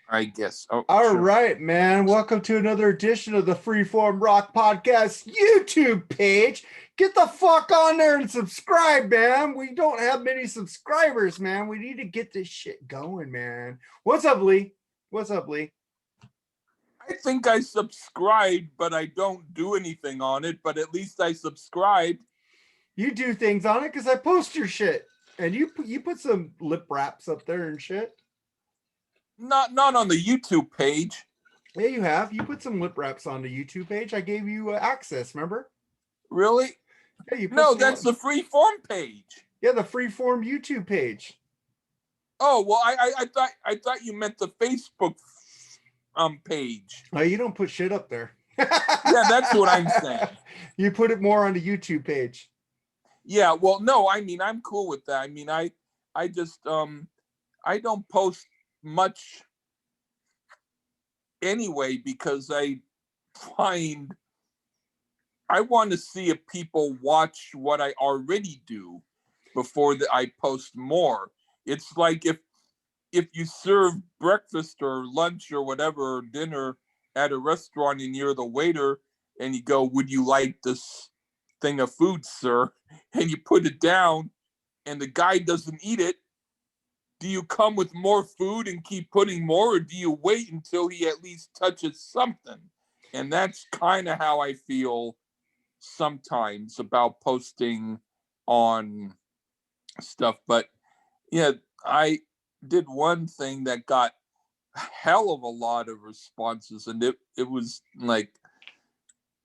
I guess. Oh, All sure. right, man. Welcome to another edition of the Freeform Rock Podcast YouTube page. Get the fuck on there and subscribe, man. We don't have many subscribers, man. We need to get this shit going, man. What's up, Lee? What's up, Lee? I think I subscribed, but I don't do anything on it. But at least I subscribed. You do things on it because I post your shit, and you put some lip wraps up there and shit. Not on the YouTube page. Yeah, you have. You put some lip wraps on the YouTube page. I gave you access. Remember? Really? Yeah, you put No, some, that's the Freeform page. yeah, the Freeform YouTube page. Oh well, I thought you meant the Facebook page. Oh, you don't put shit up there. Yeah, that's what I'm saying. You put it more on the YouTube page. Yeah, well, no, I mean I'm cool with that. I mean I just I don't post much anyway because I find I want to see if people watch what I already do before I post more. It's like if you serve breakfast or lunch or whatever or dinner at a restaurant and you're the waiter and you go, "Would you like this thing of food, sir?" and you put it down and the guy doesn't eat it, do you come with more food and keep putting more, or do you wait until he at least touches something? And that's kind of how I feel sometimes about posting on stuff. But yeah, I did one thing that got a hell of a lot of responses, and it was like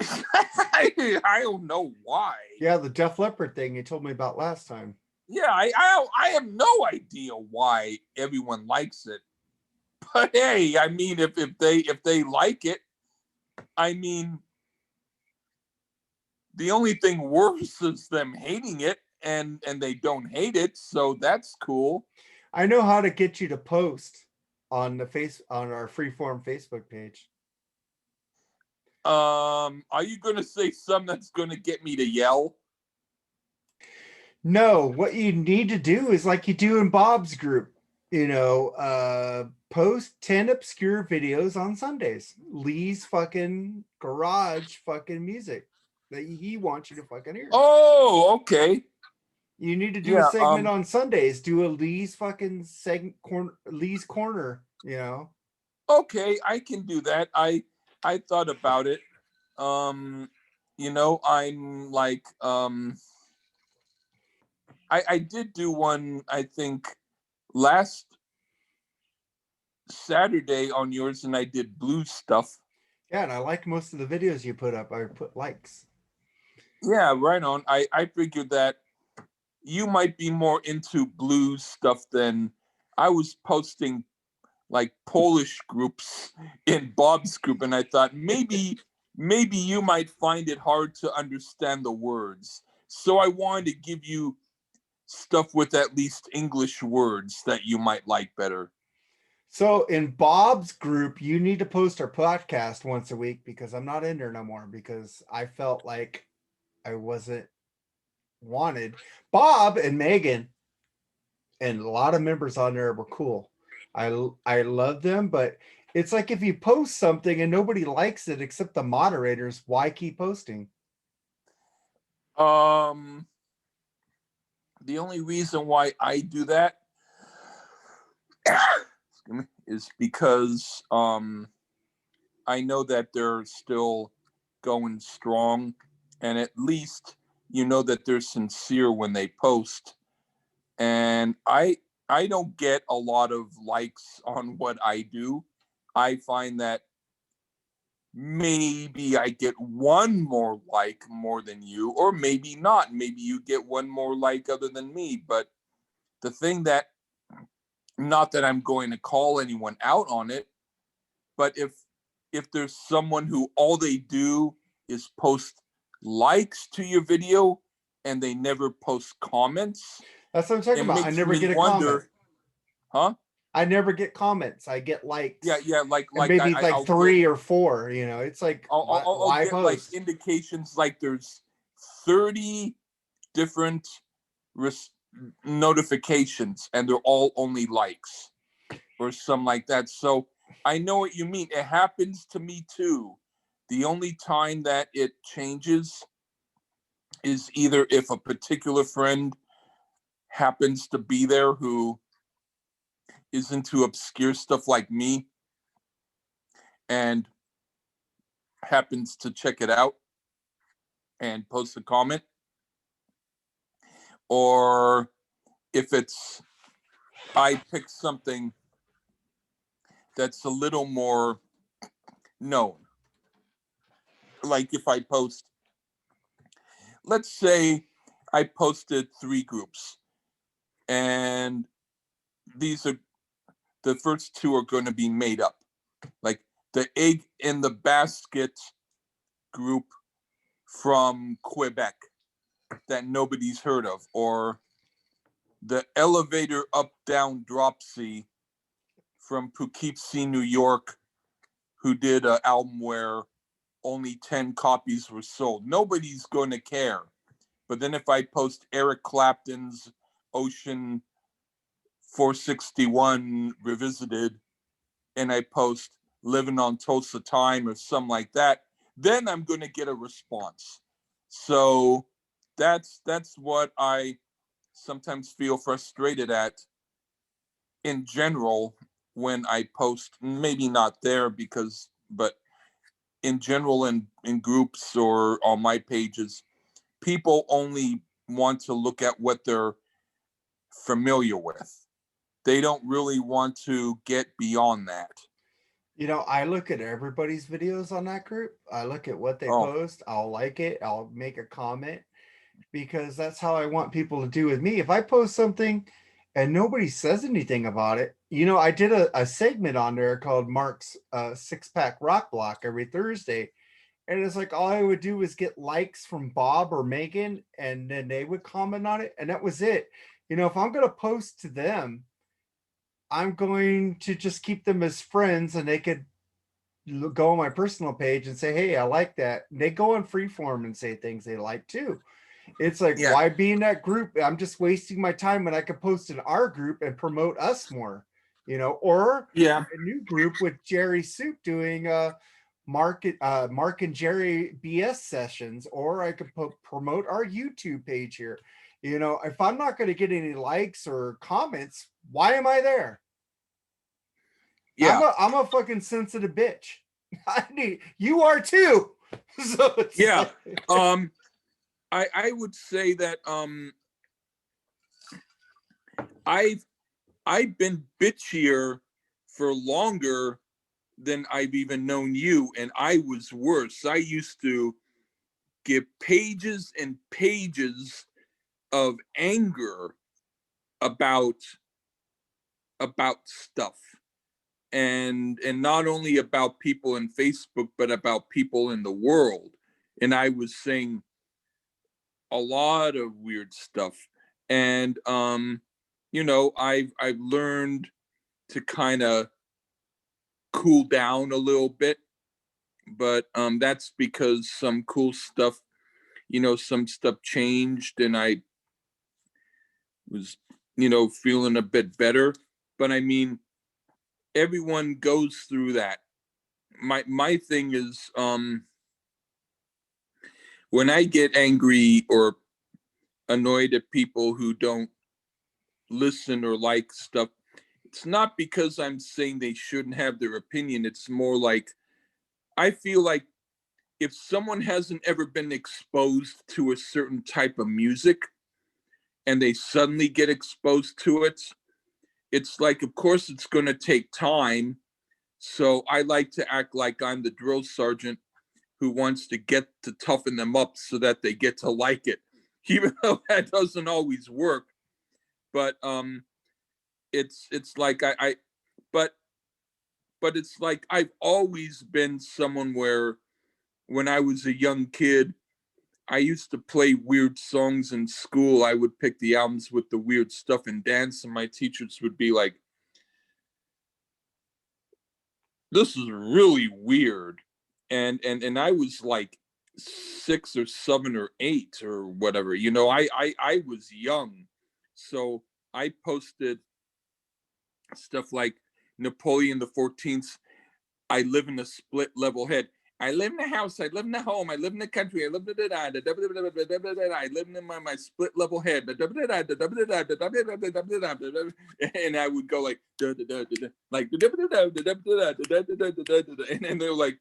I don't know why. Yeah, the Def Leppard thing you told me about last time. Yeah, I have no idea why everyone likes it. But hey, I mean, if they like it, I mean, the only thing worse is them hating it, and they don't hate it, so that's cool. I know how to get you to post on our Freeform Facebook page. Are you gonna say something that's gonna get me to yell? No, what you need to do is like you do in Bob's group. Post 10 obscure videos on Sundays. Lee's fucking garage fucking music that he wants you to fucking hear. Oh, okay. You need to do a Yeah. segment on Sundays. Do a Lee's fucking Lee's corner. Okay, I can do that. I thought about it. I'm like I did do one, I think, last Saturday on yours, and I did blues stuff. Yeah, and I like most of the videos you put up. I put likes. Yeah, right on. I figured that you might be more into blues stuff than I was posting like Polish groups in Bob's group, and I thought maybe you might find it hard to understand the words. So I wanted to give you stuff with at least English words that you might like better. So in Bob's group, you need to post our podcast once a week because I'm not in there no more because I felt like I wasn't wanted. Bob and Megan and a lot of members on there were cool. I love them, but it's like if you post something and nobody likes it except the moderators, why keep posting? The only reason why I do that is because I know that they're still going strong, and at least you know that they're sincere when they post. And I don't get a lot of likes on what I do. I find that maybe I get one more like more than you, or maybe not. Maybe you get one more like other than me. But the thing that, not that I'm going to call anyone out on it, but if there's someone who all they do is post likes to your video and they never post comments, That's what I'm talking it about. I makes never me get a wonder, comment. huh? I never get comments. I get likes. Yeah, like And maybe like I'll three get, or four. It's like I'll why get like post? indications like there's 30 different notifications and they're all only likes or something like that. So I know what you mean. It happens to me too. The only time that it changes is either if a particular friend happens to be there who is into obscure stuff like me and happens to check it out and post a comment, or if it's I pick something that's a little more known. Like if I post, let's say I posted 3 groups, and these are the first 2 are going to be made up. Like the Egg in the Basket group from Quebec that nobody's heard of, or the Elevator Up Down Dropsy from Poughkeepsie, New York, who did an album where only 10 copies were sold. Nobody's going to care. But then if I post Eric Clapton's Ocean 461 Revisited, and I post Living on Tulsa Time or something like that, then I'm going to get a response. So that's what I sometimes feel frustrated at in general when I post, maybe not there because, but in general in groups or on my pages, people only want to look at what they're familiar with. They don't really want to get beyond that. You know, I look at everybody's videos on that group. I look at what they Oh, post. I'll like it. I'll make a comment because that's how I want people to do with me. If I post something and nobody says anything about it, you know, I did a segment on there called Mark's 6-pack rock block every Thursday. And it's like all I would do was get likes from Bob or Megan, and then they would comment on it. And that was it. You know, if I'm going to post to them, I'm going to just keep them as friends, and they could go on my personal page and say, "Hey, I like that." And they go on freeform and say things they like too. It's like, yeah, why be in that group? I'm just wasting my time when I could post in our group and promote us more, you know, or yeah, a new group with Jerry Soup doing Mark and Jerry BS sessions, or I could promote our YouTube page here. You know, if I'm not going to get any likes or comments, why am I there? yeah, I'm a fucking sensitive bitch. I need you are too. So it's yeah. like, I would say that I've I've been bitchier for longer than I've even known you, and I was worse. I used to get pages and pages of anger about stuff, and not only about people in Facebook but about people in the world. And I was saying a lot of weird stuff. And you know, I've learned to kind of cool down a little bit, but that's because some cool stuff, you know, some stuff changed and I was, you know, feeling a bit better. But I mean, everyone goes through that. My thing is when I get angry or annoyed at people who don't listen or like stuff, it's not because I'm saying they shouldn't have their opinion. It's more like I feel like if someone hasn't ever been exposed to a certain type of music and they suddenly get exposed to it, it's like, of course, it's going to take time. So I like to act like I'm the drill sergeant who wants to get to toughen them up so that they get to like it, even though that doesn't always work. But it's like I but but it's like I've always been someone where when I was a young kid, I used to play weird songs in school. I would pick the albums with the weird stuff and dance, and my teachers would be like, "This is really weird," and I was like 6 or 7 or 8 or whatever. You know, I was young, so I posted stuff like Napoleon the 14th I live in a split level head. I live in a house. I live in a home. I live in the country. I live in I live in my split level head. And I would go like, and they're like,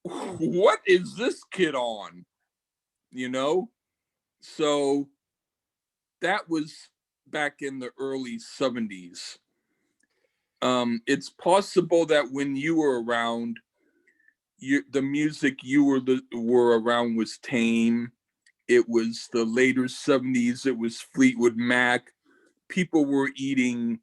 what is this kid on? You know? So that was back in the early 70s. It's possible that when you were around, the music you were around was tame. It was the later 70s. It was Fleetwood Mac. People were eating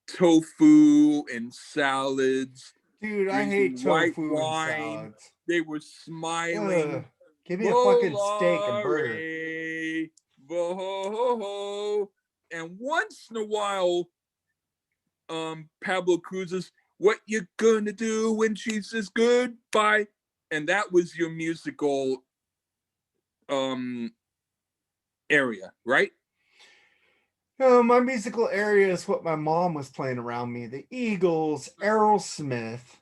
tofu and salads. Dude, I hate white tofu and wine. salads. They were smiling. Ugh, give me a fucking steak and burger. And once in a while, Pablo Cruz's "What You Gonna Do When She Says Goodbye," and that was your musical area, right? My musical area is what my mom was playing around me. The Eagles, Aerosmith,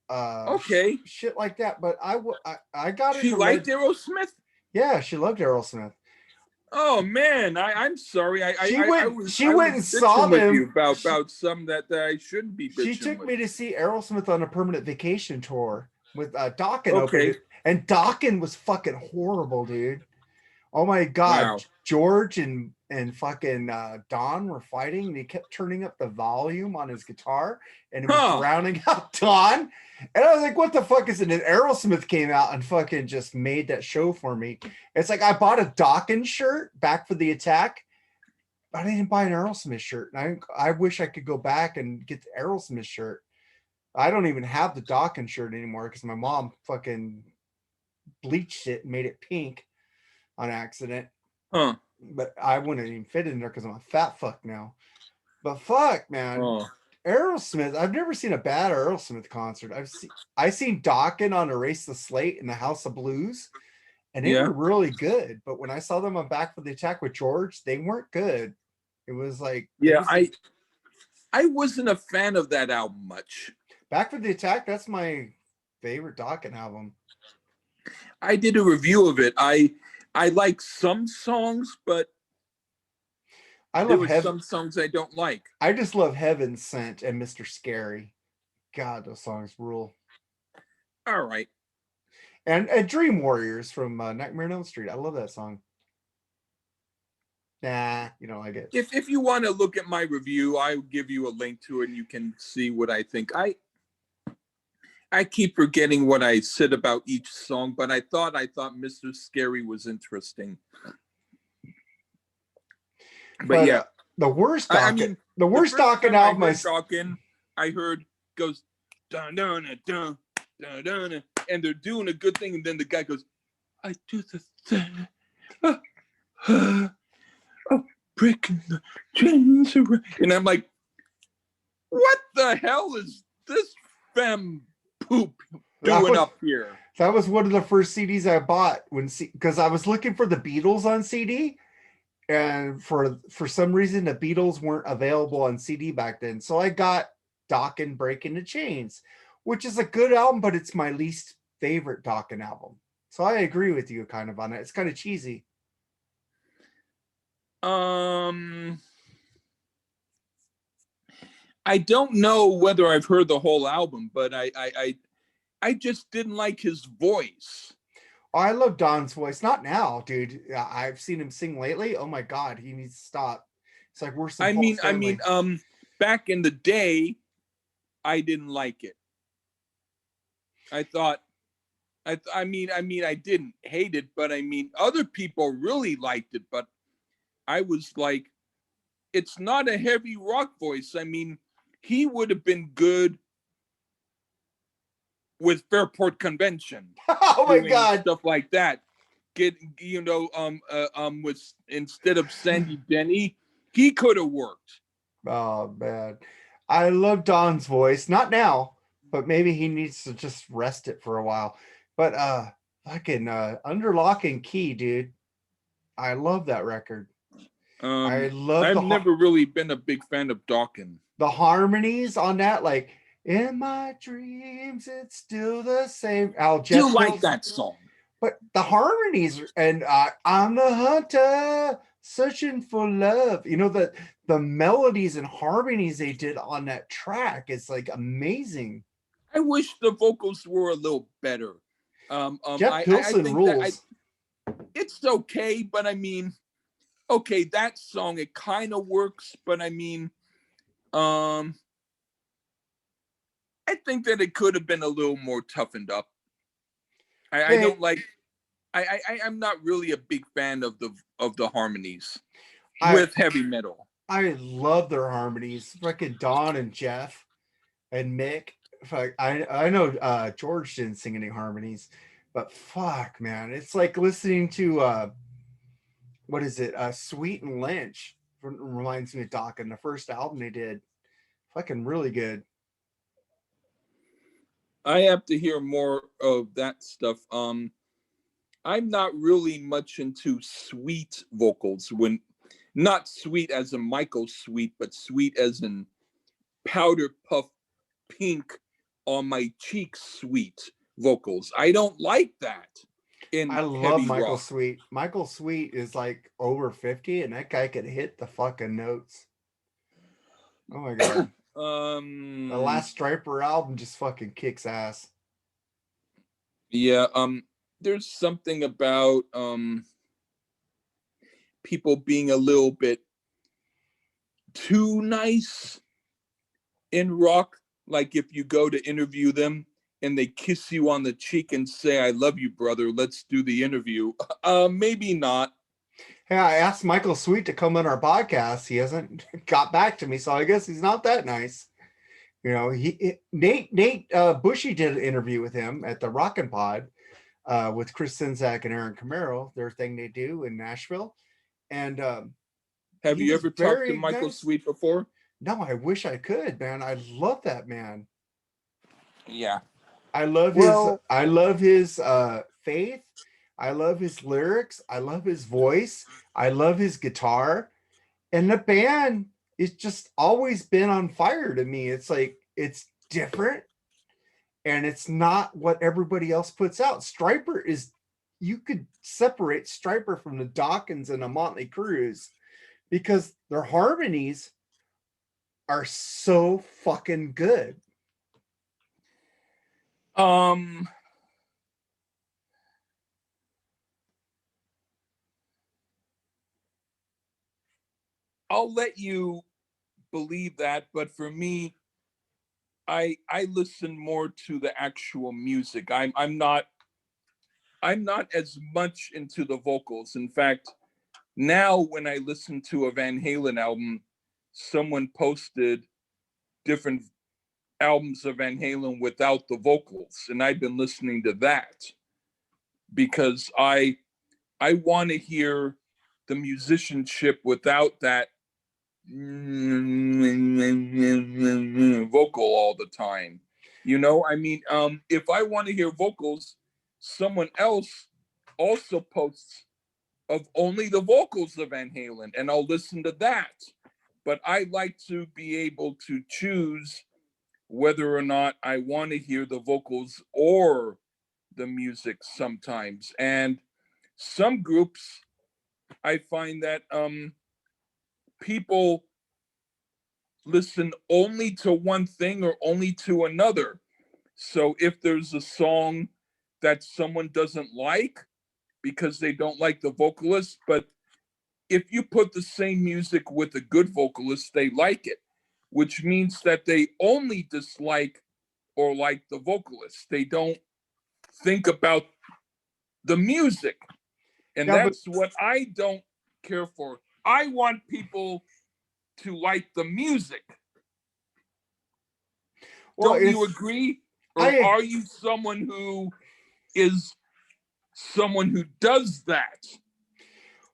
Okay. shit like that. But I got She liked Aerosmith? Yeah, she loved Aerosmith. Oh man, I'm sorry. She went and saw them about some that I shouldn't be. She took me to see Aerosmith on a permanent vacation tour with Dokken. Okay. And Dokken was fucking horrible, dude. Oh my god, wow. George and fucking Don were fighting, and he kept turning up the volume on his guitar, and it was drowning out Don. And I was like, "What the fuck is it?" And Aerosmith came out and fucking just made that show for me. It's like I bought a Dokken shirt back for the Attack, but I didn't buy an Aerosmith shirt. And I wish I could go back and get the Aerosmith shirt. I don't even have the Dokken shirt anymore because my mom fucking bleached it and made it pink on accident. But I wouldn't even fit in there because I'm a fat fuck now. But fuck, man. Aerosmith, I've never seen a bad Aerosmith concert. I've seen Dokken on Erase the Slate in the House of Blues, and they were really good. But when I saw them on Back for the Attack with George, they weren't good. It was like I wasn't a fan of that album much. Back for the Attack, that's my favorite Dokken album. I did a review of it. I like some songs, but there were some songs I don't like. I just love Heaven Sent and Mr. Scary. God, those songs rule. All right. And Dream Warriors from Nightmare on Elm Street. I love that song. Nah, you don't like it. If you want to look at my review, I'll give you a link to it and you can see what I think. I keep forgetting what I said about each song, but I thought Mr. Scary was interesting. But yeah, the worst Dokken, the worst Dokken album I heard goes dun dun dun dun dun, and they're doing a good thing, and then the guy goes, "I do the thing, breaking the chains around," and I'm like, "What the hell is this femme poop doing up here?" That was one of the first CDs I bought because I was looking for the Beatles on CD. And for some reason, the Beatles weren't available on CD back then. So I got Dokken Breaking the Chains, which is a good album, but it's my least favorite Dokken album. So I agree with you kind of on it. It's kind of cheesy. I don't know whether I've heard the whole album, but I just didn't like his voice. Oh, I love Don's voice. Not now, dude. I've seen him sing lately. Oh my god, he needs to stop. It's like worse than Paul Stanley. Back in the day, I didn't like it. I thought, I didn't hate it, but other people really liked it. But I was like, it's not a heavy rock voice. He would have been good with Fairport Convention. Oh my god, stuff like that. With instead of Sandy Denny, he could have worked. Oh man, I love Don's voice. Not now, but maybe he needs to just rest it for a while. But fucking Under Lock and Key, dude. I love that record. I've never really been a big fan of Dokken. The harmonies on that, like In my dreams, it's still the same. Al Do you Jeff like Mills. that song? But the harmonies and I'm the hunter searching for love. You know, the melodies and harmonies they did on that track is like amazing. I wish the vocals were a little better. Jeff I Pilson think that rules. it's okay, but I mean, okay, that song it kind of works, but I mean, I think that it could have been a little more toughened up. I Yeah, don't like. I'm not really a big fan of the harmonies I with heavy metal. I love their harmonies. Fucking Don and Jeff and Mick. Fuck, I know George didn't sing any harmonies, but fuck, man, it's like listening to what is it? Sweet and Lynch reminds me of Dokken, the first album they did. Fucking really good. I have to hear more of that stuff. I'm not really much into sweet vocals when not sweet as in Michael Sweet, but sweet as in powder puff pink on my cheeks sweet vocals. I don't like that in I love heavy Michael rock. Sweet. Michael Sweet is like over 50 and that guy could hit the fucking notes. Oh my god. The last Striper album just fucking kicks ass. Yeah, there's something about people being a little bit too nice in rock. Like if you go to interview them and they kiss you on the cheek and say, I love you, brother, let's do the interview. Maybe not. Hey, I asked Michael Sweet to come on our podcast. He hasn't got back to me, so I guess he's not that nice. You know, Nate Bushy did an interview with him at the Rockin' Pod with Chris Sinzak and Aaron Camaro, their thing they do in Nashville. And Have he you was ever talked to very Michael nice. Sweet before? No, I wish I could, man. I love that man. Yeah. I love Well, his faith. I love his lyrics. I love his voice. I love his guitar. And the band is just always been on fire to me. It's like it's different and it's not what everybody else puts out. Striper is you could separate Striper from the Dawkins and the Motley Crues because their harmonies are so fucking good. I'll let you believe that, but for me, I listen more to the actual music. I'm not as much into the vocals. In fact, now when I listen to a Van Halen album, someone posted different albums of Van Halen without the vocals, and I've been listening to that because I want to hear the musicianship without that vocal all the time. You know, I mean, if I want to hear vocals, someone else also posts of only the vocals of Van Halen, and I'll listen to that. But I like to be able to choose whether or not I want to hear the vocals or the music sometimes. And some groups, I find that people listen only to one thing or only to another. So if there's a song that someone doesn't like because they don't like the vocalist, but if you put the same music with a good vocalist, they like it, which means that they only dislike or like the vocalist. They don't think about the music. And Yeah, but that's what I don't care for. I want people to like the music. well, Don't you it's agree? Or I are you someone who is someone who does that?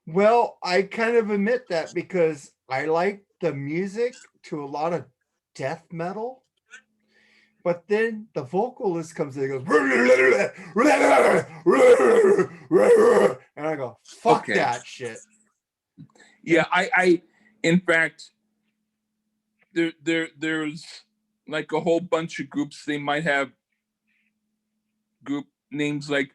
well, I kind of admit that because I like the music to a lot of death metal, but then the vocalist comes in and goes, and I go, fuck Okay. that shit. Yeah, I in fact there's like a whole bunch of groups. They might have group names like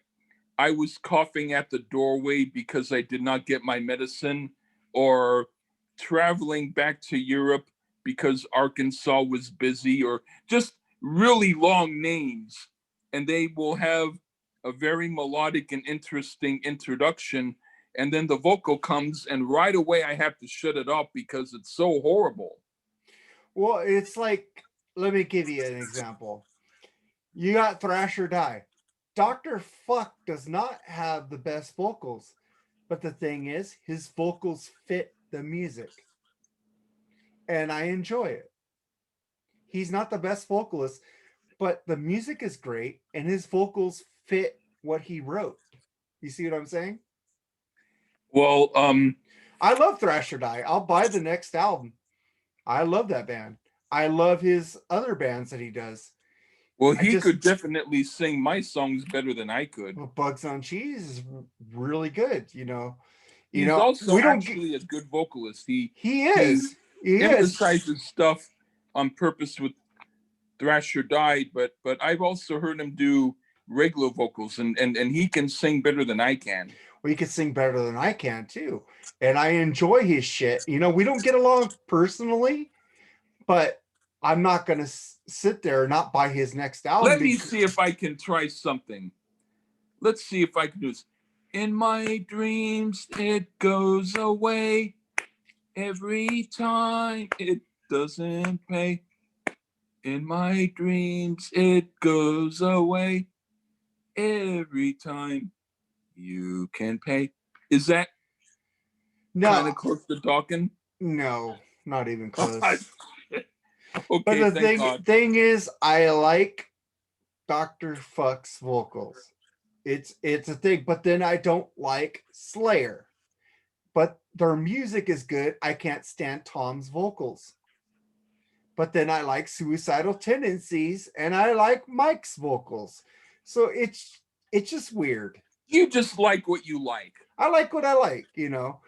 I was coughing at the doorway because I did not get my medicine, or traveling back to Europe because Arkansas was busy, or just really long names. And they will have a very melodic and interesting introduction. And then the vocal comes, and right away I have to shut it off because it's so horrible. Well, it's like, let me give you an example. You got Thrash or Die. Dr. Fuck does not have the best vocals, but the thing is, his vocals fit the music, and I enjoy it. He's not the best vocalist, but the music is great, and his vocals fit what he wrote. You see what I'm saying? Well, I love Thrash or Die. I'll buy the next album. I love that band. I love his other bands that he does. well, he could definitely sing my songs better than I could. Well, Bugs on Cheese is really good, you know. He's also actually a good vocalist. He is. He emphasizes stuff on purpose with Thrash or Die, but I've also heard him do regular vocals, and he can sing better than I can. Well, he can sing better than I can too, and I enjoy his shit. You know, we don't get along personally, but I'm not gonna sit there and not buy his next album. Let me see if I can try something. Let's see if I can do this. In my dreams, it goes away every time. It doesn't pay. In my dreams, it goes away every time you can pay. Is that kind of close to talking? No, not even close. Okay, but the thing is, I like Dr. Fuck's vocals. It's a thing, but then I don't like Slayer. But their music is good. I can't stand Tom's vocals. But then I like Suicidal Tendencies and I like Mike's vocals. So it's just weird. You just like what you like. I like what I like, you know.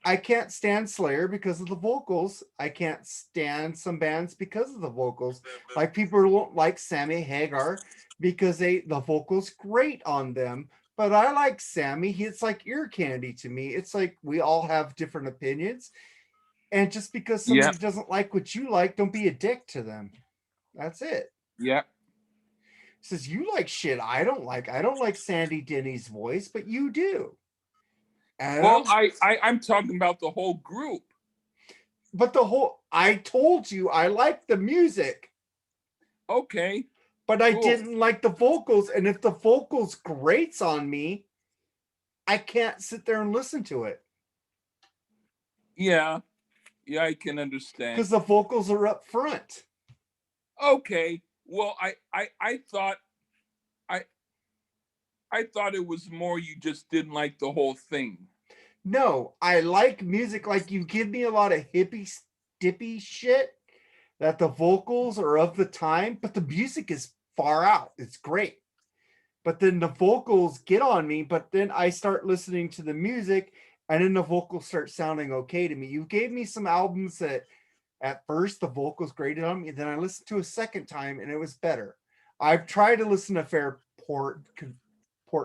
I can't stand Slayer because of the vocals. I can't stand some bands because of the vocals. Like people don't like Sammy Hagar because the vocals great on them. But I like Sammy. It's like ear candy to me. It's like we all have different opinions. And just because somebody doesn't like what you like, don't be a dick to them. That's it. Yeah. Says you like shit I don't like. I don't like Sandy Denny's voice, but you do. Well, I'm talking about the whole group. But I told you I like the music. Okay. But I didn't like the vocals. And if the vocals grates on me, I can't sit there and listen to it. Yeah. Yeah, I can understand. Because the vocals are up front. Okay. Well, I thought it was more you just didn't like the whole thing. No, I like music. Like you give me a lot of hippie dippy shit that the vocals are of the time, but the music is far out. It's great. But then the vocals get on me, but then I start listening to the music and then the vocals start sounding okay to me. You gave me some albums that at first the vocals grated on me, and then I listened to a second time and it was better. I've tried to listen to Fairport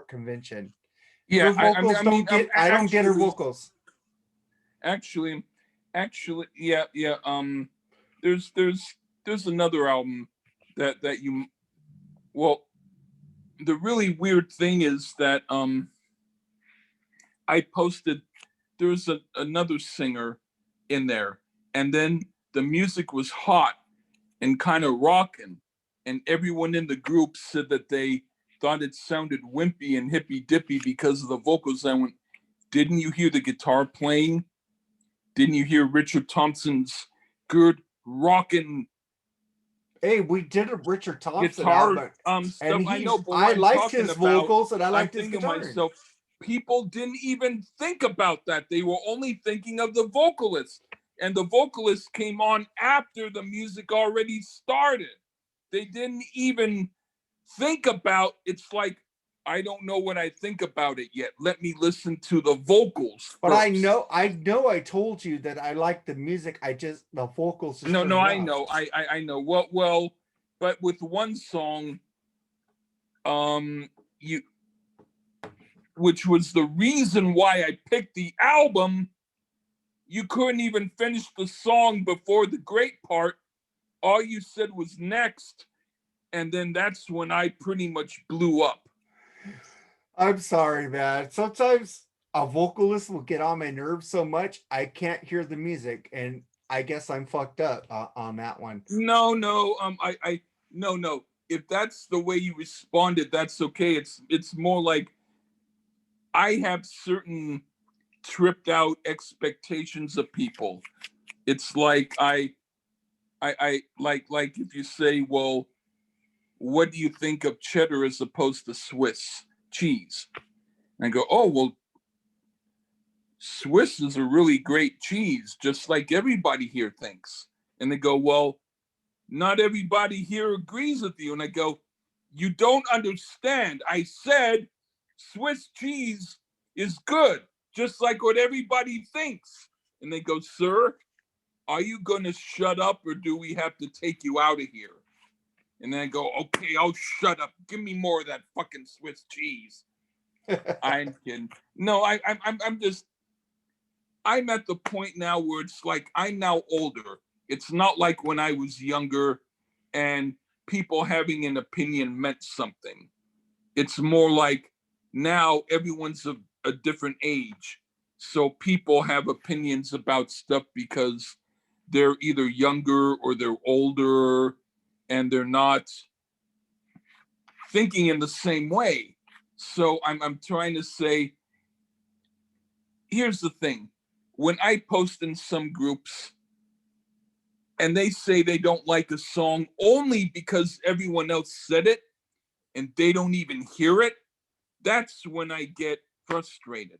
Convention. Yeah, I don't get her vocals. Actually, yeah. There's another album that you. Well, the really weird thing is that I posted. There's another singer in there, and then the music was hot and kind of rocking, and everyone in the group said that they thought it sounded wimpy and hippy dippy because of the vocals. I went, didn't you hear the guitar playing? Didn't you hear Richard Thompson's good rocking? Hey, we did a Richard Thompson guitar stuff. And I know, but I liked his vocals and I liked his guitar. Myself, people didn't even think about that. They were only thinking of the vocalist, and the vocalist came on after the music already started. They didn't even think about. It's like, I don't know what I think about it yet. Let me listen to the vocals but first. I told you that I like the music. The vocals. No, I know. I know. Well, But with one song, you, which was the reason why I picked the album, you couldn't even finish the song before the great part. All you said was next, and then that's when I pretty much blew up. I'm sorry, man. Sometimes a vocalist will get on my nerves so much I can't hear the music, and I guess I'm fucked up on that one. No, no. If that's the way you responded, that's okay. It's more like I have certain tripped out expectations of people. It's like I like if you say, well, what do you think of cheddar as opposed to Swiss cheese? And I go, oh, well, Swiss is a really great cheese, just like everybody here thinks. And they go, well, not everybody here agrees with you. And I go, you don't understand. I said Swiss cheese is good, just like what everybody thinks. And they go, sir, are you going to shut up or do we have to take you out of here? And then I go, okay, I'll shut up. Give me more of that fucking Swiss cheese. I'm kidding. No, I'm just, I'm at the point now where it's like I'm now older. It's not like when I was younger and people having an opinion meant something. It's more like now everyone's a different age. So people have opinions about stuff because they're either younger or they're older and they're not thinking in the same way. So I'm trying to say, here's the thing. When I post in some groups and they say they don't like a song only because everyone else said it and they don't even hear it, that's when I get frustrated.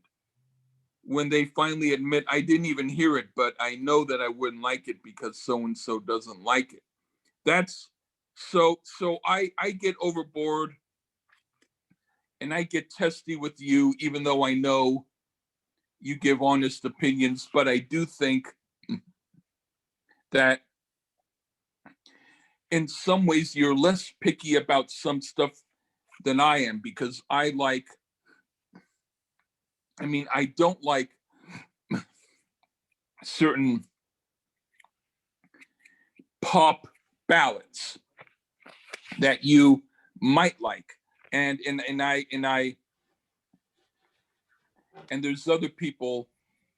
When they finally admit I didn't even hear it, but I know that I wouldn't like it because so and so doesn't like it. That's so I get overboard and I get testy with you, even though I know you give honest opinions. But I do think that in some ways you're less picky about some stuff than I am because I don't like certain pop ballads that you might like. And there's other people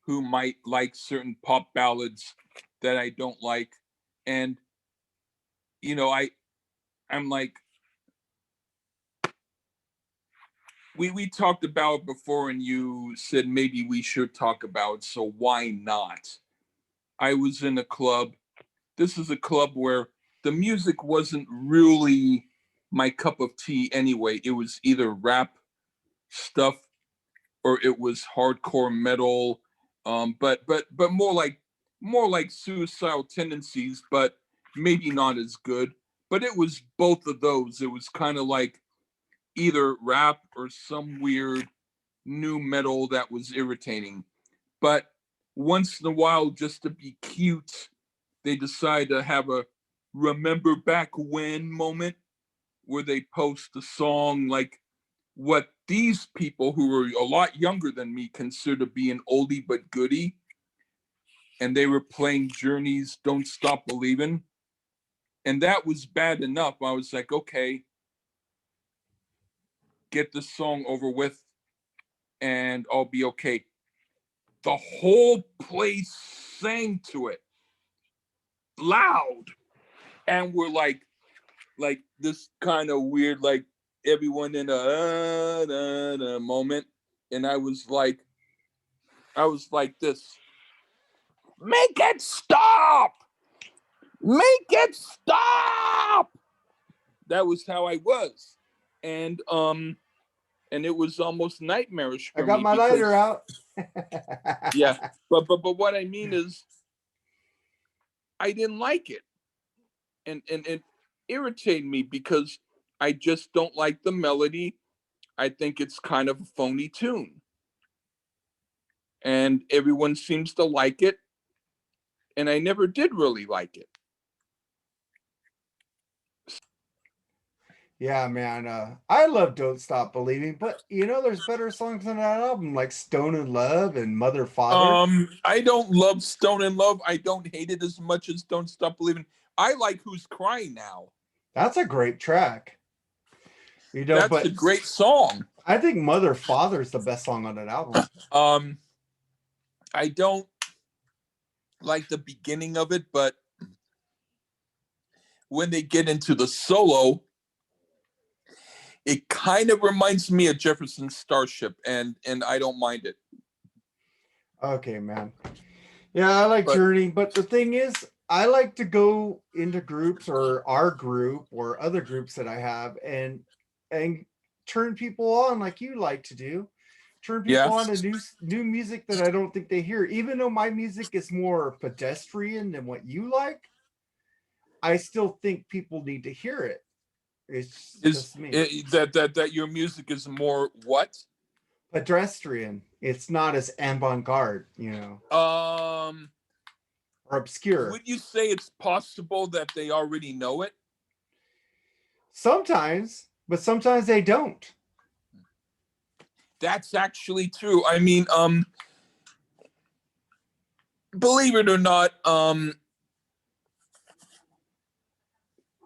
who might like certain pop ballads that I don't like. And I'm like, we talked about it before and you said maybe we should talk about it, so why not? I was in a club. This is a club where the music wasn't really my cup of tea anyway. It was either rap stuff or it was hardcore metal, but more like suicidal tendencies, but maybe not as good. But it was both of those. It was kind of like either rap or some weird new metal that was irritating. But once in a while, just to be cute, they decide to have a remember back when moment where they post a song like what these people who were a lot younger than me consider to be an oldie but goodie. And they were playing Journey's Don't Stop Believing. And that was bad enough. I was like, okay, get the song over with and I'll be okay. The whole place sang to it loud. And we're like this kind of weird, like everyone in a moment. And I was like this. Make it stop! Make it stop! That was how I was. And it was almost nightmarish for I got me my because, lighter out. yeah. But what I mean is I didn't like it. And it irritated me because I just don't like the melody. I think it's kind of a phony tune. And everyone seems to like it. And I never did really like it. Yeah, man. I love Don't Stop Believing, but there's better songs on that album, like Stone in Love and Mother Father. I don't love Stone in Love. I don't hate it as much as Don't Stop Believing. I like Who's Crying Now. That's a great track. That's a But great song. I think Mother Father is the best song on that album. I don't like the beginning of it, but when they get into the solo, it kind of reminds me of Jefferson Starship, and I don't mind it. Okay, man. Yeah, I like But Journey, but the thing is, I like to go into groups or our group or other groups that I have and turn people on like you like to do. Turn yeah, people on to new music that I don't think they hear. Even though my music is more pedestrian than what you like, I still think people need to hear it. It's is just me. it, that your music is more what? Pedestrian. It's not as avant-garde, Um, or obscure. would you say it's possible that they already know it? Sometimes, but sometimes they don't. That's actually true. I mean, believe it or not,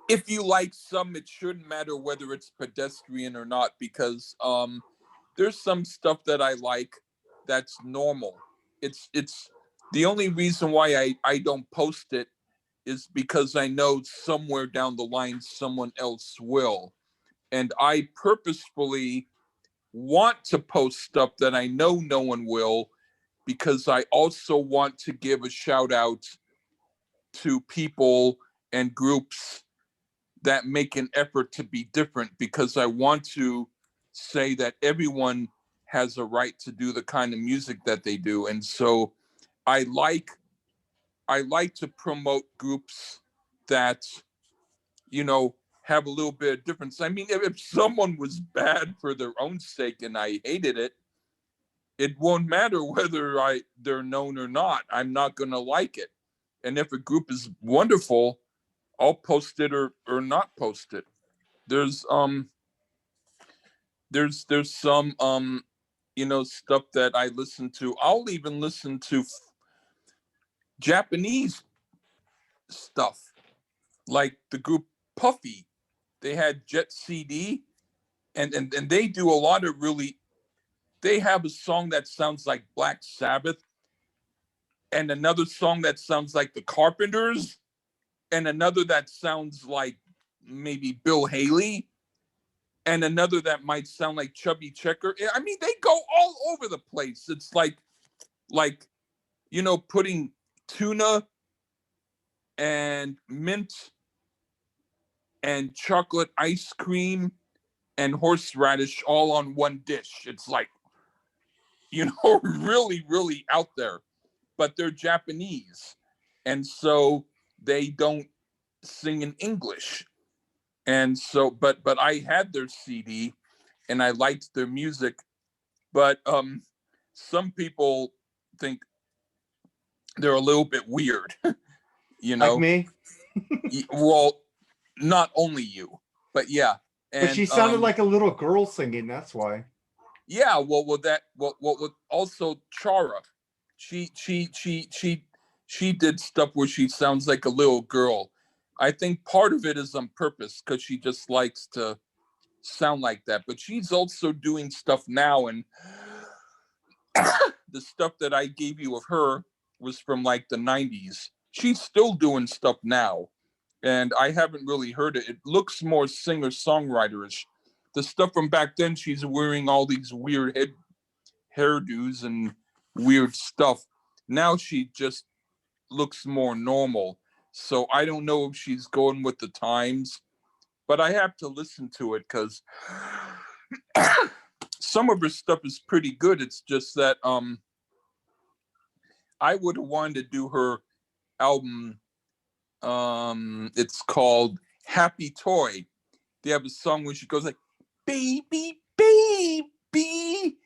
if you like some, it shouldn't matter whether it's pedestrian or not, because there's some stuff that I like that's normal. It's the only reason why I don't post it is because I know somewhere down the line someone else will. And I purposefully want to post stuff that I know no one will, because I also want to give a shout out to people and groups that make an effort to be different, because I want to say that everyone has a right to do the kind of music that they do. And so I like I like to promote groups that, have a little bit of difference. I mean, if someone was bad for their own sake and I hated it, it won't matter whether they're known or not. I'm not gonna like it. And if a group is wonderful, I'll post it or not post it. There's there's some stuff that I listen to. I'll even listen to Japanese stuff, like the group Puffy. They had Jet CD, and they do a lot of really. They have a song that sounds like Black Sabbath, and another song that sounds like the Carpenters, and another that sounds like maybe Bill Haley, and another that might sound like Chubby Checker. I mean, they go all over the place. It's like putting tuna and mint and chocolate ice cream and horseradish all on one dish. It's like, really, really out there. But they're Japanese. And so they don't sing in English. And so, but I had their CD and I liked their music. But some people think they're a little bit weird, you Like know. me. Well, not only you, but yeah. But she And sounded like a little girl singing, that's why. yeah, well, also Chara, she did stuff where she sounds like a little girl. I think part of it is on purpose, because she just likes to sound like that. But she's also doing stuff now, and the stuff that I gave you of her was from like the 90s. She's still doing stuff now, and I haven't really heard it. It looks more singer-songwriterish. The stuff from back then, she's wearing all these weird hairdos and weird stuff. Now she just looks more normal. So I don't know if she's going with the times, but I have to listen to it because some of her stuff is pretty good. It's just that I would have wanted to do her album. It's called Happy Toy. They have a song where she goes like, "Baby, baby,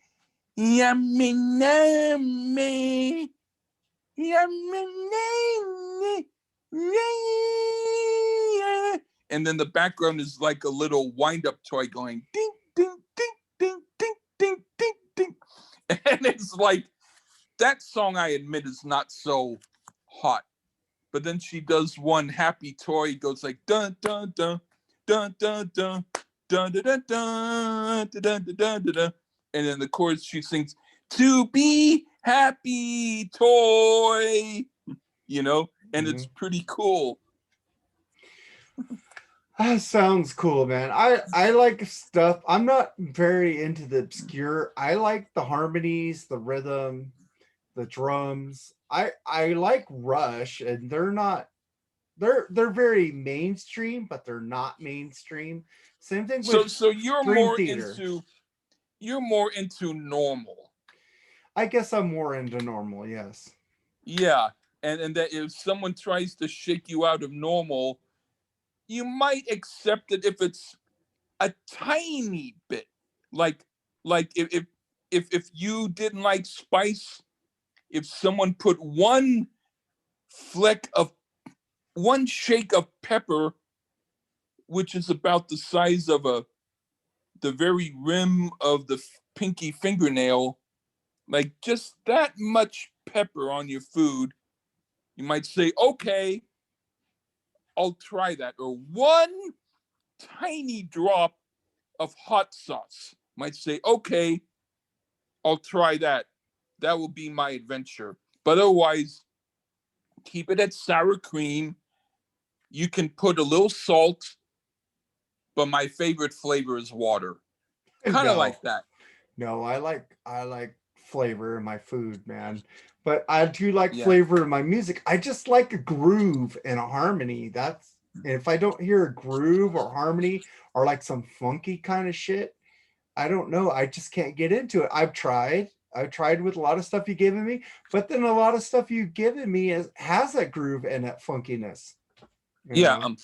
yummy, yummy, yummy, and then the background is like a little wind-up toy going ding, ding, ding, ding, ding, ding, ding, ding. And it's like, that song, I admit, is not so hot. But then she does one happy toy, goes like dun dun dun dun dun dun dun dun dun dun dun dun dun, and then the chorus she sings, "To be happy toy," and it's pretty cool. That sounds cool, man. I like stuff. I'm not very into the obscure. I like the harmonies, the rhythm, the drums. I like Rush, and they're very mainstream, but they're not mainstream. Same thing with So you're Dream more Theater. into normal. I guess I'm more into normal, yes. Yeah, and that if someone tries to shake you out of normal, you might accept it if it's a tiny bit. Like if you didn't like spice, if someone put one shake of pepper, which is about the size of the very rim of the pinky fingernail, like just that much pepper on your food, you might say, okay, I'll try that. Or one tiny drop of hot sauce, might say, okay, I'll try that. That will be my adventure. But otherwise, keep it at sour cream. You can put a little salt, but my favorite flavor is water. Kind of No, like that. no, I like flavor in my food, man. But I do like Yeah. flavor in my music. I just like a groove and a harmony. That's if I don't hear a groove or harmony or like some funky kind of shit, I don't know. I just can't get into it. I've tried with a lot of stuff you've given me, but then a lot of stuff you've given me has that groove and that funkiness. You Yeah. know?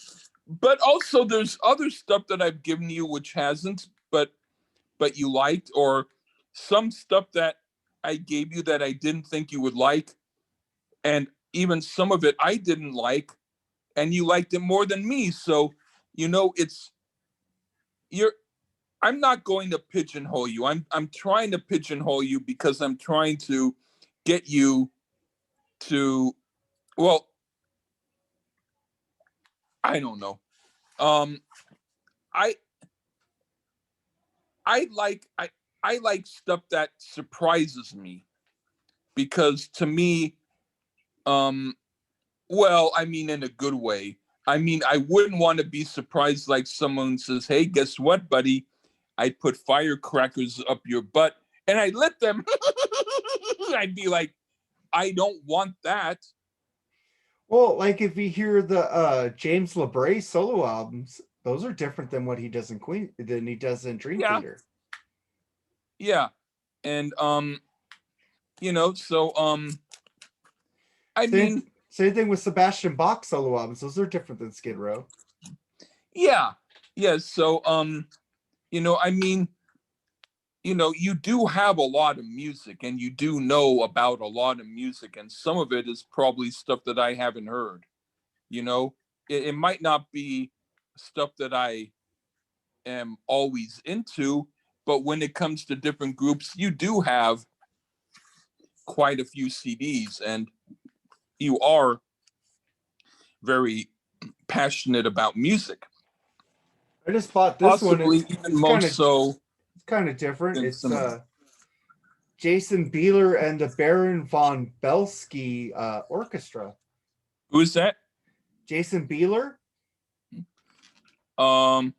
But also there's other stuff that I've given you which hasn't, but you liked, or some stuff that I gave you that I didn't think you would like, and even some of it I didn't like, and you liked it more than me. So, it's you're I'm not going to pigeonhole you. I'm trying to pigeonhole you because I'm trying to get you to, well, I don't know. Um I I like stuff that surprises me, because to me, um well, I mean, in a good way. I mean, I wouldn't want to be surprised like someone says, "Hey, guess what, buddy? I put firecrackers up your butt and I lit them." I'd be like, I don't want that. Well, like if you hear the James LeBray solo albums, those are different than what he does in Queen than he does in Dream Yeah, Theater. yeah. And so I Same mean, same thing with Sebastian Bach solo albums. Those are different than Skid Row. yeah. Yeah, so I mean, you do have a lot of music and you do know about a lot of music, and some of it is probably stuff that I haven't heard. You know, it might not be stuff that I am always into, but when it comes to different groups, you do have quite a few CDs, and you are very passionate about music, I just bought this one. possibly It's even it's kind most of so it's kind of different. than It's some of them. Jason Bieler and the Baron von Belsky Orchestra. Who is that? Jason Bieler, Um,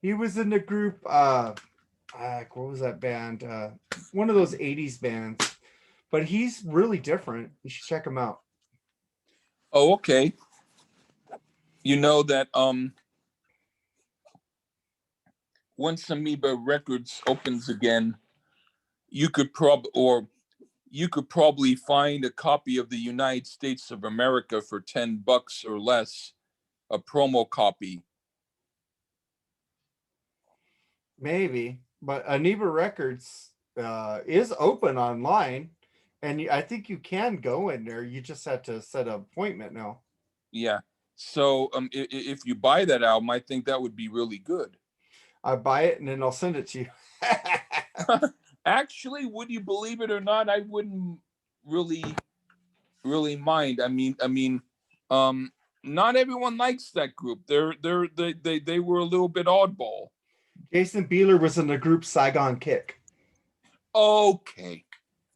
he was in the group what was that band? One of those 80s bands. But he's really different. You should check him out. oh, okay. You know that once Amoeba Records opens again, you could probably find a copy of the United States of America for $10 or less, a promo copy. Maybe. But Amoeba Records is open online. And I think you can go in there. You just have to set an appointment now. Yeah. So if you buy that album, I think that would be really good. I buy it and then I'll send it to you. Actually, would you believe it or not, I wouldn't really mind. Not everyone likes that group. They were a little bit oddball. Jason Bieler was in the group Saigon Kick. Okay,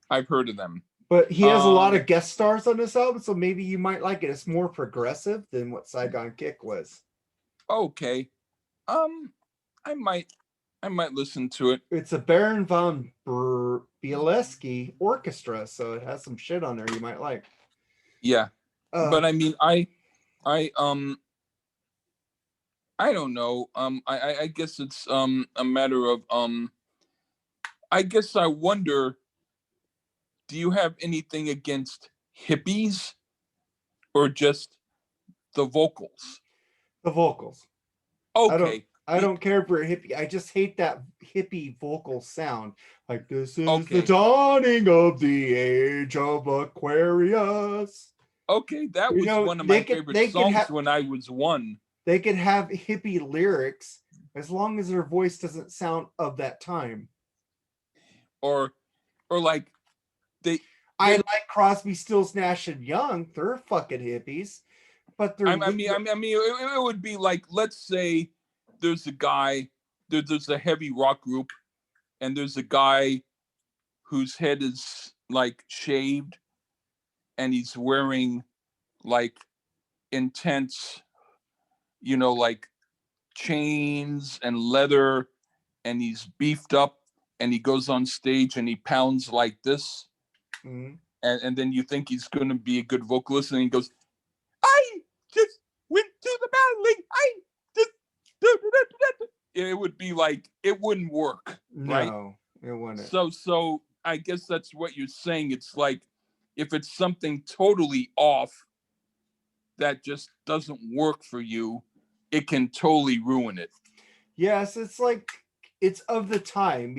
I've heard of them. But he has a lot of guest stars on this album, so maybe you might like it. It's more progressive than what Saigon Kick was. Okay. I might listen to it. It's a Baron von Bielski orchestra, so it has some shit on there you might like. Yeah. But I mean, I don't know. I guess it's a matter of I guess I wonder, do you have anything against hippies or just the vocals? The vocals. Okay. I don't care for a hippie. I just hate that hippie vocal sound. Like, this is the dawning of the age of Aquarius. Okay, that was one of my favorite songs when I was one. They could have hippie lyrics as long as their voice doesn't sound of that time. Or like I like Crosby, Stills, Nash and Young. They're fucking hippies, but they're. I mean, it would be like, let's say there's a guy, there's a heavy rock group, and there's a guy whose head is like shaved, and he's wearing like intense, like chains and leather, and he's beefed up, and he goes on stage and he pounds like this. Mm-hmm. And then you think he's going to be a good vocalist, and he goes, I just went to the valley. I just, it would be like, it wouldn't work. Right? No, it wouldn't. So I guess that's what you're saying. It's like, if it's something totally off that just doesn't work for you, it can totally ruin it. Yes, it's like, it's of the time,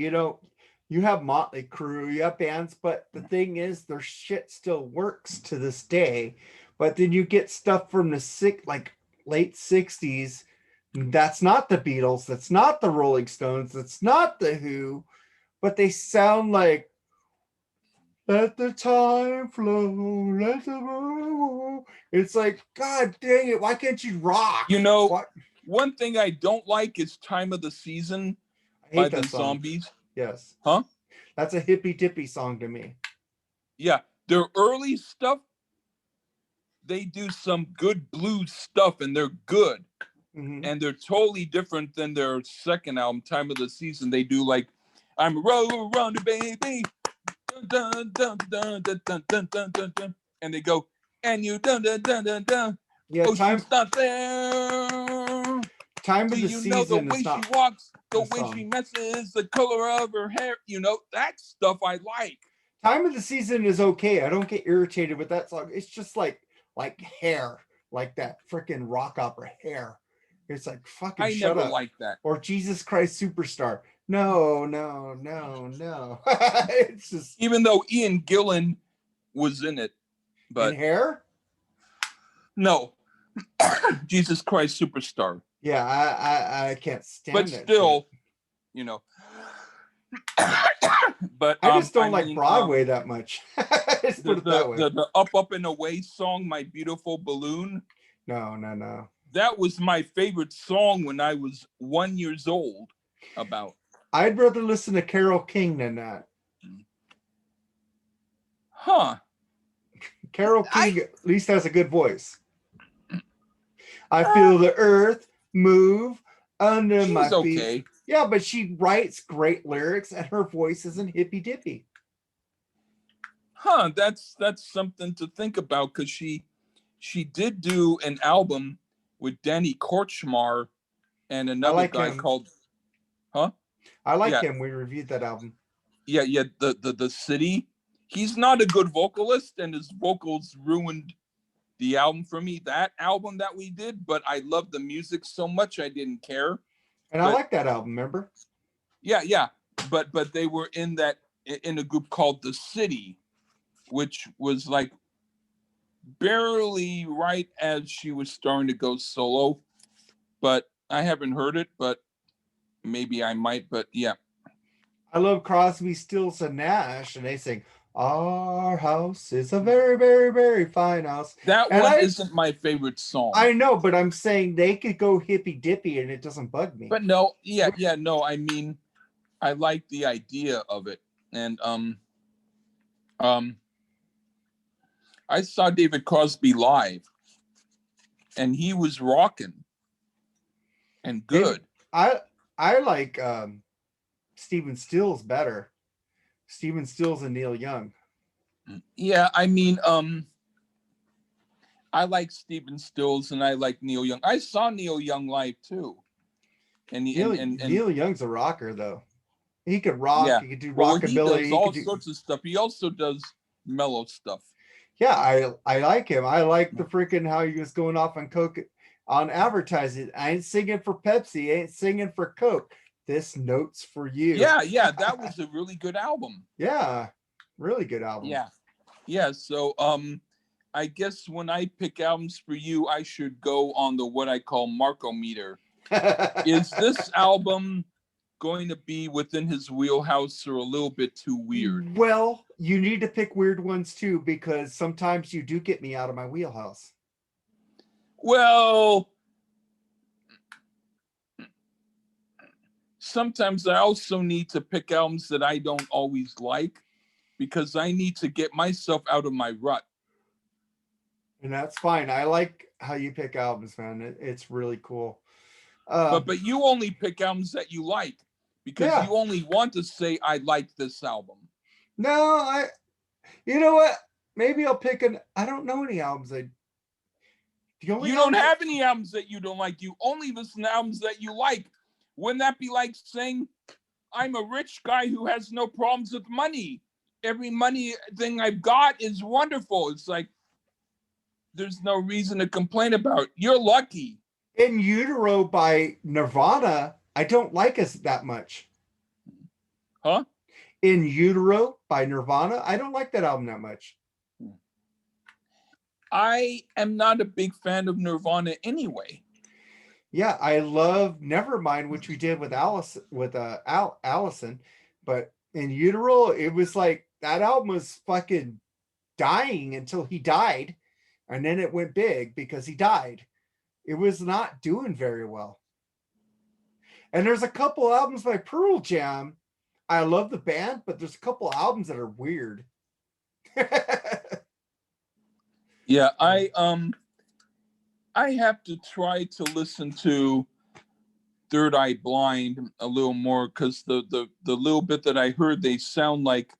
you have Motley Crue, you have bands, but the thing is, their shit still works to this day. But then you get stuff from the late 60s. That's not the Beatles, that's not the Rolling Stones, that's not the Who, but they sound like, let the time flow, let the flow. It's like, God dang it, why can't you rock? One thing I don't like is Time of the Season by the Zombies. Yes. Huh? That's a hippy dippy song to me. Yeah. Their early stuff, they do some good blues stuff, and they're good. Mm-hmm. And they're totally different than their second album, Time of the Season. They do like, I'm a roll around the baby. Dun, dun, dun, dun, dun, dun, dun, dun, dun. And they go, and you dun dun dun dun dun. Yeah, she's not there. Time of the Season. The way she walks, the way she messes, the color of her hair. That stuff I like. Time of the Season is okay. I don't get irritated with that song. It's just like hair, like that freaking rock opera hair. It's like, fucking I shut never up. liked that. Or Jesus Christ Superstar. No. It's just, even though Ian Gillan was in it, but in hair? No. Jesus Christ Superstar. Yeah, I can't stand it. But still, but I just don't like Broadway that much. Let's put it that way. The Up and Away song, My Beautiful Balloon. No. That was my favorite song when I was 1 year old. I'd rather listen to Carole King than that. Huh. Carole King at least has a good voice. I feel the earth move under my feet. Okay. Yeah, but she writes great lyrics and her voice isn't hippy dippy. Huh, that's something to think about, because she did do an album with Danny Kortchmar and another guy called I like him. We reviewed that album. Yeah, the City. He's not a good vocalist, and his vocals ruined the album for me, that album that we did, but I loved the music so much I didn't care. And I like that album, remember? Yeah. But they were in a group called The City, which was like barely right as she was starting to go solo, but I haven't heard it, but maybe I might, but yeah. I love Crosby, Stills, and Nash, and they sing, "Our house is a very, very, very fine house." That And one isn't my favorite song. I know, but I'm saying they could go hippy dippy and it doesn't bug me. But no, no, I mean, I like the idea of it. And I saw David Crosby live and he was rocking and good. I like Stephen Stills better. Stephen Stills and Neil Young. Yeah, I mean, I like Stephen Stills and I like Neil Young. I saw Neil Young live too. And Neil Young's a rocker though. He could rock, yeah. he could do Well, rockabilly. He does all sorts of stuff. He also does mellow stuff. Yeah, I like him. I like the freaking how he was going off on Coke on advertising. I ain't singing for Pepsi, I ain't singing for Coke. This note's for you. Yeah, that was a really good album. Yeah, really good album. Yeah. So I guess when I pick albums for you, I should go on the what I call Marco-meter. Is this album going to be within his wheelhouse or a little bit too weird? Well, you need to pick weird ones too, because sometimes you do get me out of my wheelhouse. Well, sometimes I also need to pick albums that I don't always like because I need to get myself out of my rut. And that's fine. I like how you pick albums, man. It's really cool. But you only pick albums that you like because you only want to say, I like this album. No, you know what? Maybe I'll pick I don't know any albums. You don't have any albums that you don't like. You only listen to albums that you like. Wouldn't that be like saying, I'm a rich guy who has no problems with money. Every money thing I've got is wonderful. It's like, there's no reason to complain about. You're lucky. In Utero by Nirvana, I don't like us that much. Huh? In Utero by Nirvana, I don't like that album that much. I am not a big fan of Nirvana anyway. Yeah, I love Nevermind, which we did with Allison, but in Utero, it was like that album was fucking dying until he died, and then it went big because he died. It was not doing very well. And there's a couple albums by Pearl Jam. I love the band, but there's a couple albums that are weird. Yeah, I have to try to listen to Third Eye Blind a little more because the little bit that I heard, they sound like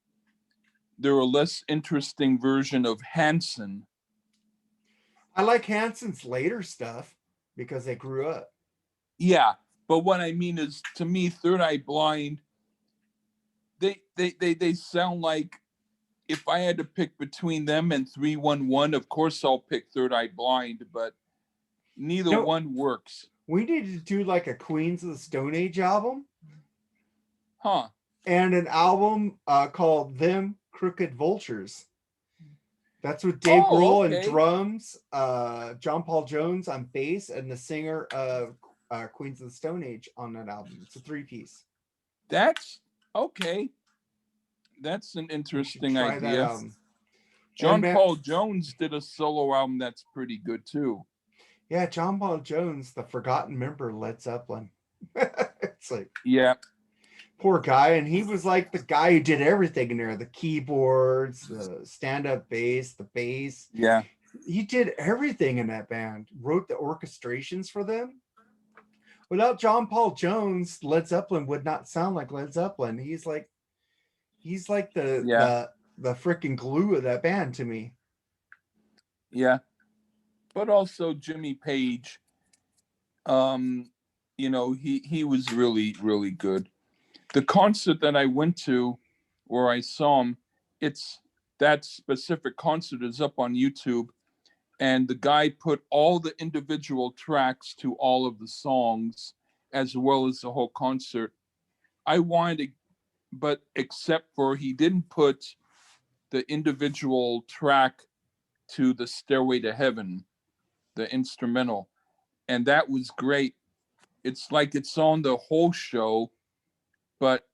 they're a less interesting version of Hanson. I like Hanson's later stuff because they grew up. Yeah, but what I mean is, to me, Third Eye Blind, they sound like, if I had to pick between them and 311, of course I'll pick Third Eye Blind, but neither one works. We need to do like a Queens of the Stone Age album. Huh. And an album called Them Crooked Vultures. That's with Dave Grohl and drums, John Paul Jones on bass, and the singer of Queens of the Stone Age on that album. It's a 3-piece. That's okay. That's an interesting idea. John Paul Jones did a solo album that's pretty good too. Yeah, John Paul Jones, the forgotten member of Led Zeppelin. It's like, yeah, poor guy. And he was like the guy who did everything in there, the keyboards, the stand-up bass, the bass. Yeah, he did everything in that band, wrote the orchestrations for them. Without John Paul Jones, Led Zeppelin would not sound like Led Zeppelin. He's like the freaking glue of that band to me. Yeah. But also Jimmy Page, he was really, really good. The concert that I went to where I saw him, that specific concert is up on YouTube, and the guy put all the individual tracks to all of the songs as well as the whole concert. I wanted to, but except for he didn't put the individual track to the Stairway to Heaven, the instrumental, and that was great. It's like it's on the whole show, but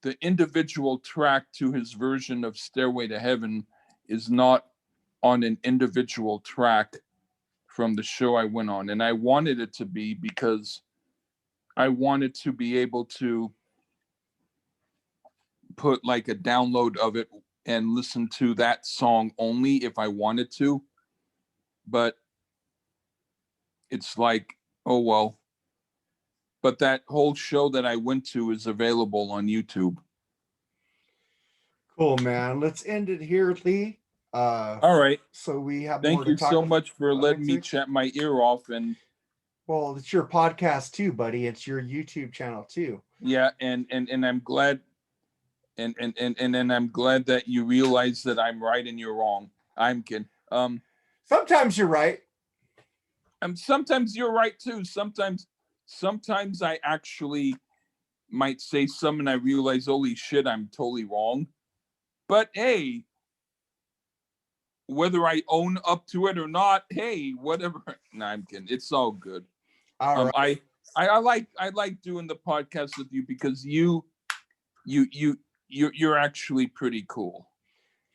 the individual track to his version of Stairway to Heaven is not on an individual track from the show I went on. And I wanted it to be because I wanted to be able to put like a download of it and listen to that song only if I wanted to. But it's like, oh well. But that whole show that I went to is available on YouTube. Cool, man. Let's end it here, Lee. All right. So we have more Thank to you talk so much for about letting next me week. chat my ear off. And Well, it's your podcast too, buddy. It's your YouTube channel too. yeah, and I'm glad and I'm glad that you realize that I'm right and you're wrong. I'm kidding. Sometimes you're right. Sometimes you're right too. Sometimes I actually might say something and I realize, holy shit, I'm totally wrong. But hey, whether I own up to it or not, hey, whatever. No, I'm kidding. It's all good. All right. I like doing the podcast with you because you're actually pretty cool.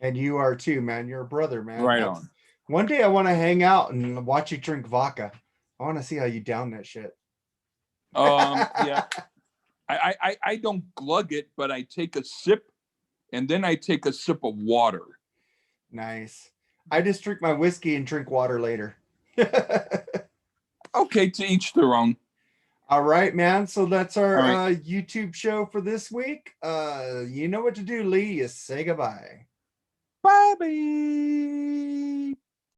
And you are too, man. You're a brother, man. Right on. One day I want to hang out and watch you drink vodka. I want to see how you down that shit. Yeah. I don't glug it, but I take a sip and then I take a sip of water. Nice. I just drink my whiskey and drink water later. Okay, to each their own. All right, man. So that's our YouTube show for this week. You know what to do, Lee. You say goodbye. Bye.